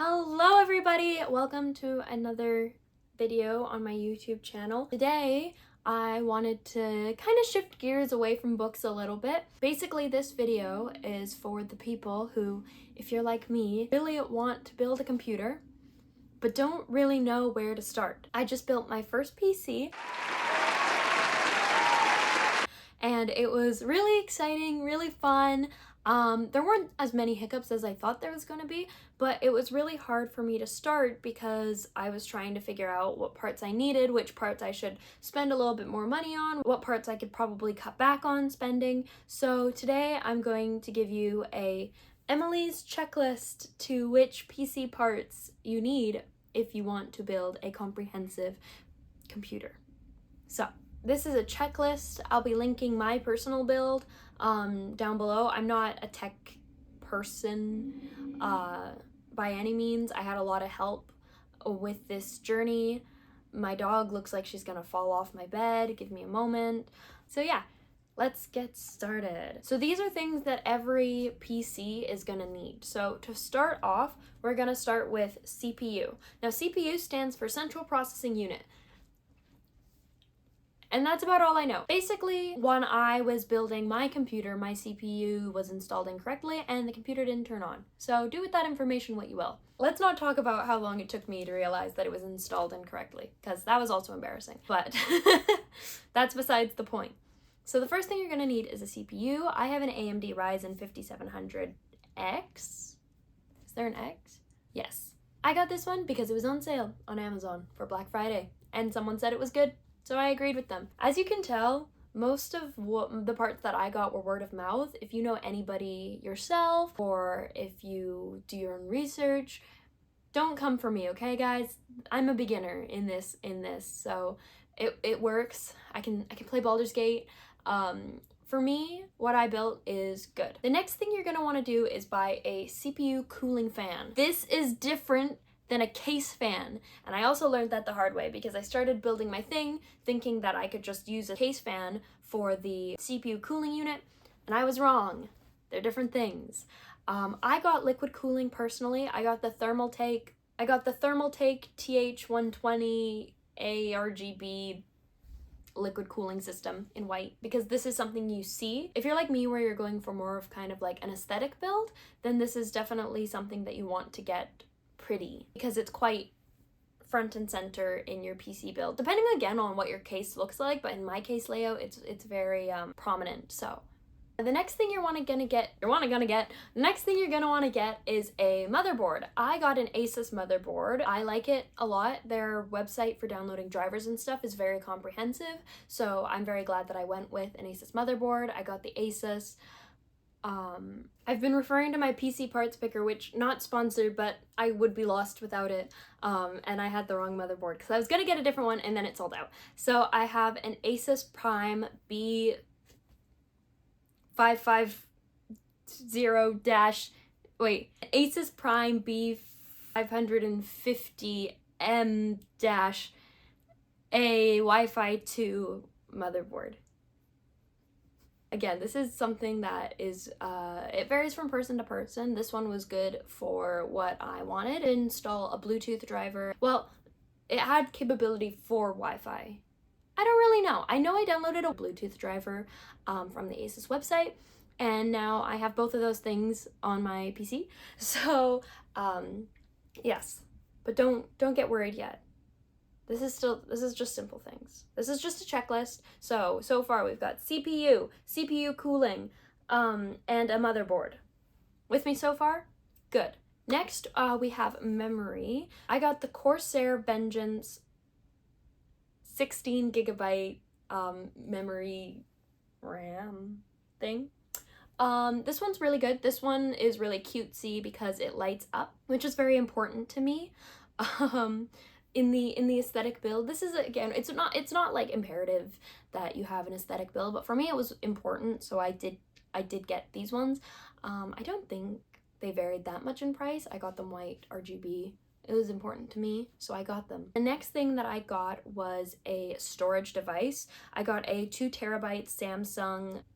Hello everybody! Welcome to another video on my YouTube channel. Today I wanted to kind of shift gears away from books a little bit. Basically this video is for the people who, if you're like me, really want to build a computer but don't really know where to start. I just built my first PC and it was really exciting, really fun. There weren't as many hiccups as I thought there was going to be, but it was really hard for me to start because I was trying to figure out what parts I needed, which parts I should spend a little bit more money on, what parts I could probably cut back on spending. So today I'm going to give you a Emily's checklist to which PC parts you need if you want to build a comprehensive computer. So this is a checklist. I'll be linking my personal build down below. I'm not a tech person by any means. I had a lot of help with this journey. My dog looks like she's gonna fall off my bed. Give me a moment. So yeah, let's get started. So these are things that every PC is gonna need. So to start off, we're gonna start with CPU. Now CPU stands for Central Processing Unit. And that's about all I know. Basically, when I was building my computer, my CPU was installed incorrectly and the computer didn't turn on. So do with that information what you will. Let's not talk about how long it took me to realize that it was installed incorrectly, because that was also embarrassing. But that's besides the point. So the first thing you're gonna need is a CPU. I have an AMD Ryzen 5700X. Is there an X? Yes. I got this one because it was on sale on Amazon for Black Friday, and someone said it was good. So I agreed with them. As you can tell, most of the parts that I got were word of mouth. If you know anybody yourself, or if you do your own research, don't come for me, okay guys? I'm a beginner in this, so it works. I can play Baldur's Gate. For me, what I built is good. The next thing you're gonna wanna do is buy a CPU cooling fan. This is different than a case fan. And I also learned that the hard way because I started building my thing thinking that I could just use a case fan for the CPU cooling unit, and I was wrong. They're different things. I got liquid cooling personally. I got the Thermaltake TH120 ARGB liquid cooling system in white, because this is something you see. If you're like me where you're going for more of kind of like an aesthetic build, then this is definitely something that you want to get pretty, because it's quite front and center in your PC build, depending again on what your case looks like, but in my case layout it's very prominent. So the next thing you're gonna get is a motherboard. I got an Asus motherboard. I like it a lot. Their website for downloading drivers and stuff is very comprehensive, so I'm very glad that I went with an Asus motherboard. I got the Asus. I've been referring to my PC parts picker, which not sponsored, but I would be lost without it. And I had the wrong motherboard because I was gonna get a different one and then it sold out. So I have an Asus Prime Asus Prime B550M-A Wi-Fi 2 motherboard. Again, this is something that is, it varies from person to person. This one was good for what I wanted. Install a Bluetooth driver. Well, it had capability for Wi-Fi. I don't really know. I know I downloaded a Bluetooth driver from the Asus website, and now I have both of those things on my PC. So, yes, but don't get worried yet. This is just simple things. This is just a checklist. So far we've got CPU cooling, and a motherboard. With me so far? Good. Next, we have memory. I got the Corsair Vengeance 16 gigabyte memory RAM thing. This one's really good. This one is really cutesy because it lights up, which is very important to me. In the aesthetic build, this is, again, it's not like imperative that you have an aesthetic build, but for me it was important, so I did get these ones. I don't think they varied that much in price. I got them white RGB. It was important to me, so I got them. The next thing that I got was a storage device. I got a 2 terabyte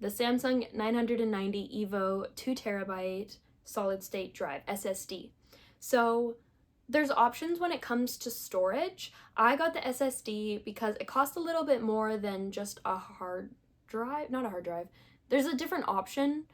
the Samsung 990 EVO 2 terabyte solid state drive, SSD. So there's options when it comes to storage. I got the SSD because it costs a little bit more than just a hard drive. Not a hard drive. There's a different option.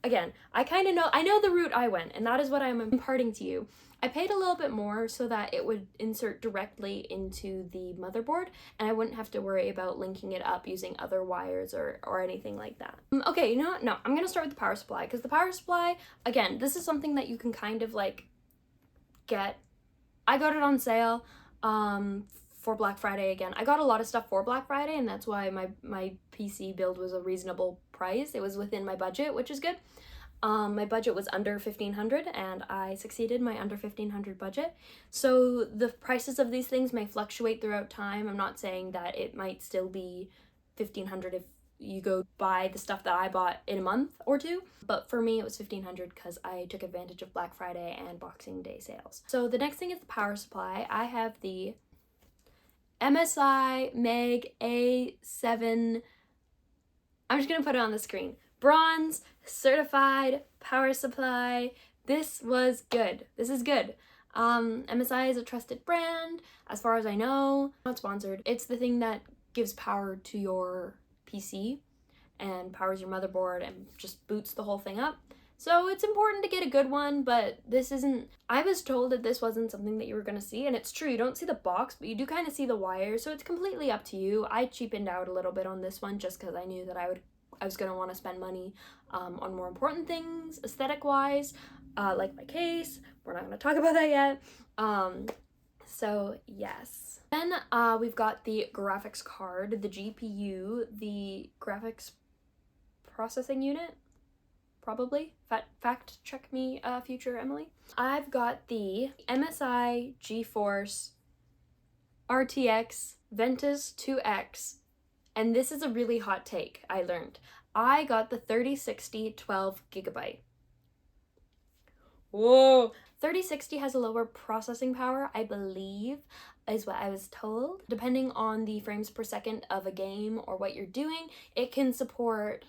Again, I know the route I went, and that is what I'm imparting to you. I paid a little bit more so that it would insert directly into the motherboard, and I wouldn't have to worry about linking it up using other wires or anything like that. Okay, you know what? No, I'm gonna start with the power supply, because the power supply, again, this is something that you can kind of like get. I got it on sale for Black Friday again. I got a lot of stuff for Black Friday, and that's why my PC build was a reasonable price. It was within my budget, which is good. My budget was under 1,500, and I succeeded my under 1,500 budget. So the prices of these things may fluctuate throughout time. I'm not saying that it might still be 1,500 if you go buy the stuff that I bought in a month or two, but for me it was 1,500 because I took advantage of Black Friday and Boxing Day sales. So the next thing is the power supply. I have the MSI Meg A7, I'm just gonna put it on the screen, bronze certified power supply. This was good. This is good. MSI is a trusted brand as far as I know. Not sponsored. It's the thing that gives power to your PC and powers your motherboard and just boots the whole thing up. So it's important to get a good one, but this isn't, I was told that this wasn't something that you were gonna see, and it's true, you don't see the box, but you do kind of see the wires, so it's completely up to you. I cheapened out a little bit on this one just because I knew that I was gonna want to spend money on more important things, aesthetic-wise, like my case. We're not gonna talk about that yet. So yes. Then we've got the graphics card, the GPU, the graphics processing unit, probably. Fact check me, future Emily. I've got the MSI GeForce RTX Ventus 2X, and this is a really hot take I learned. I got the 3060 12GB. Whoa! 3060 has a lower processing power, I believe, is what I was told. Depending on the frames per second of a game or what you're doing, it can support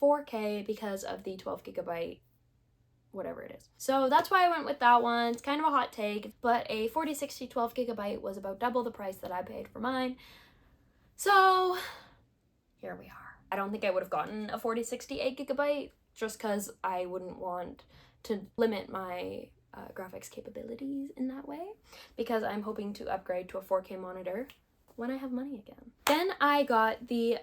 4K because of the 12GB, whatever it is. So that's why I went with that one. It's kind of a hot take, but a 4060 12GB was about double the price that I paid for mine. So here we are. I don't think I would have gotten a 4060 8GB just because I wouldn't want to limit my graphics capabilities in that way, because I'm hoping to upgrade to a 4K monitor when I have money again. Then I got the,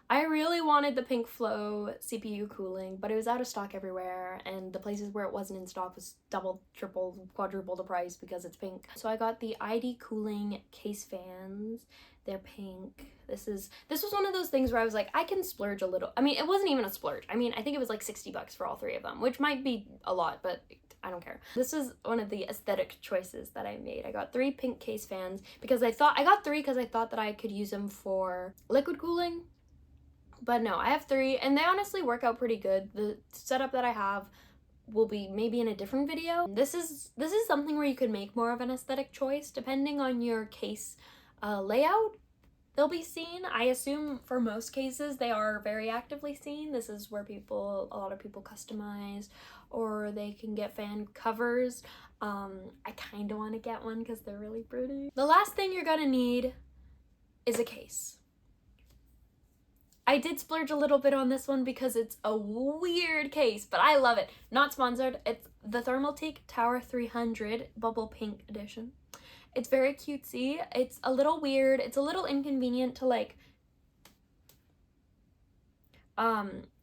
I really wanted the Pink Flow CPU cooling, but it was out of stock everywhere, and the places where it wasn't in stock was double, triple, quadruple the price because it's pink. So I got the ID cooling case fans. They're pink. This was one of those things where I was like, I can splurge a little. I mean, it wasn't even a splurge. I mean, I think it was like $60 for all three of them, which might be a lot, but I don't care. This was one of the aesthetic choices that I made. I got 3 pink case fans because I got 3 because I thought that I could use them for liquid cooling. But no, I have 3, and they honestly work out pretty good. The setup that I have will be maybe in a different video. This is something where you could make more of an aesthetic choice depending on your case layout. They'll be seen. I assume for most cases they are very actively seen. This is where a lot of people customize, or they can get fan covers. I kind of want to get one because they're really pretty. The last thing you're gonna need is a case. I did splurge a little bit on this one because it's a weird case, but I love it. Not sponsored. It's the Thermaltake Tower 300 Bubble Pink Edition. It's very cutesy. It's a little weird. It's a little inconvenient to like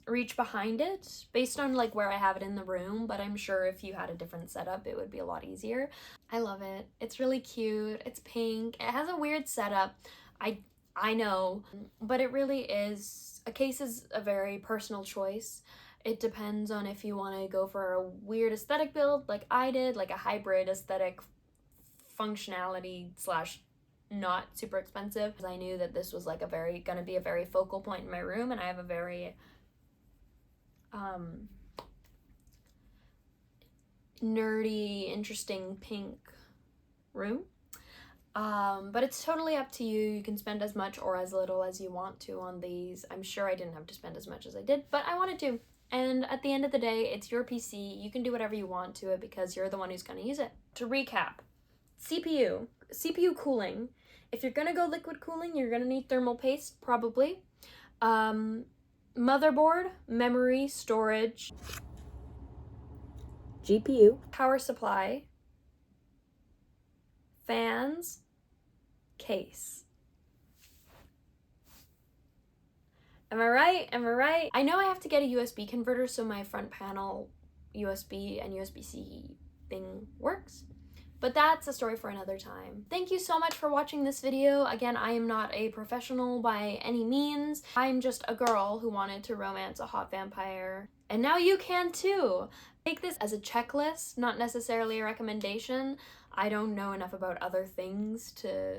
reach behind it based on like where I have it in the room, but I'm sure if you had a different setup it would be a lot easier. I love it. It's really cute. It's pink. It has a weird setup. I know, but it really is. A case is a very personal choice. It depends on if you want to go for a weird aesthetic build like I did, like a hybrid aesthetic functionality / not super expensive, because I knew that this was like gonna be a very focal point in my room, and I have a very nerdy, interesting pink room. But it's totally up to you. You can spend as much or as little as you want to on these. I'm sure I didn't have to spend as much as I did, but I wanted to, And at the end of the day, it's your PC. You can do whatever you want to it because you're the one who's going to use it. To recap, CPU cooling. If you're going to go liquid cooling, you're going to need thermal paste, probably. Motherboard, memory, storage, GPU, power supply, fans, case. Am I right? Am I right? I know I have to get a USB converter so my front panel USB and USB-C thing works, but that's a story for another time. Thank you so much for watching this video. Again, I am not a professional by any means. I'm just a girl who wanted to romance a hot vampire, and now you can too. Take this as a checklist, not necessarily a recommendation. I don't know enough about other things to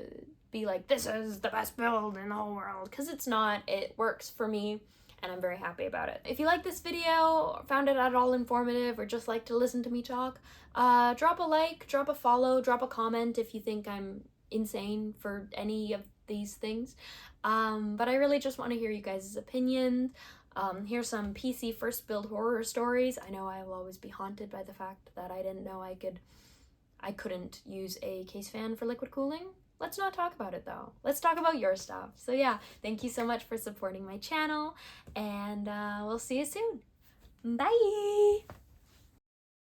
be like, this is the best build in the whole world, because it's not. It works for me, and I'm very happy about it. If you like this video, found it at all informative, or just like to listen to me talk, drop a like, drop a follow, drop a comment if you think I'm insane for any of these things. But I really just want to hear you guys' opinions. Here's some PC first build horror stories. I know I will always be haunted by the fact that I didn't know I couldn't use a case fan for liquid cooling. Let's not talk about it though. Let's talk about your stuff. So yeah, thank you so much for supporting my channel, and we'll see you soon. Bye!